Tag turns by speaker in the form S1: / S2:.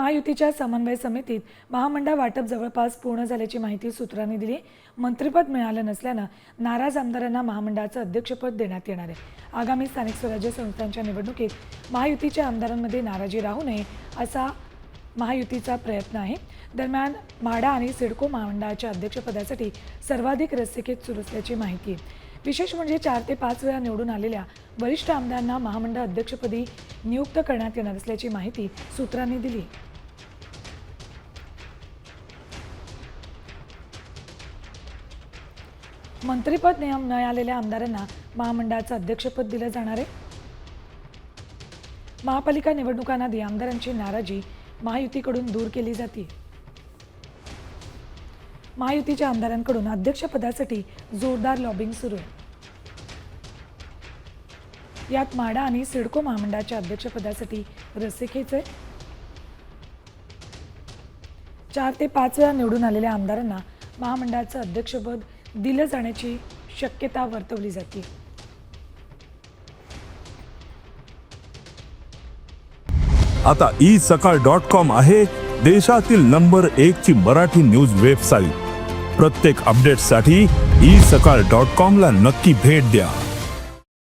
S1: महायुतीच्या समन्वय समितीत महामंडळ वाटप जवळपास पूर्ण झाल्याची माहिती सूत्रांनी दिली। मंत्रिपद मिळालं नसल्यानं नाराज आमदारांना महामंडळाचं अध्यक्षपद देण्यात येणार आहे। आगामी स्थानिक स्वराज्य संस्थांच्या निवडणुकीत महायुतीच्या आमदारांमध्ये नाराजी राहू नये असा महायुतीचा प्रयत्न आहे। दरम्यान म्हाडा आणि सिडको महामंडळाच्या अध्यक्षपदासाठी सर्वाधिक रस्सीखेच सुरू असल्याची माहिती आहे। विशेष म्हणजे 4 ते 5 वेळा निवडून आलेल्या वरिष्ठ आमदारांना महामंडळ अध्यक्षपदी नियुक्त करण्यात येणार असल्याची माहिती सूत्रांनी दिली। मंत्रिपद मिळालेल्या आमदारांना महामंडळाचं अध्यक्षपद दिलं जाणार आहे। महापालिका निवडणुकांआधी आमदारांची नाराजी महायुतीकडून दूर केली जाते। महायुतीच्या आमदारांकडून अध्यक्षपदासाठी जोरदार लॉबिंग सुरू आहे। यात म्हाडा आणि सिडको महामंडळाच्या अध्यक्षपदासाठी रस्सीखेच आहे। 4 ते 5 वेळा निवडून आलेल्या आमदारांना महामंडळाचं अध्यक्षपद दिलं जाण्याची शक्यता वर्तवली जाते।
S2: आता isakal.com आहे देशातील नंबर 1 ची मराठी न्यूज वेबसाईट। प्रत्येक अपडेटसाठी isakal.com ला नक्की भेट द्या।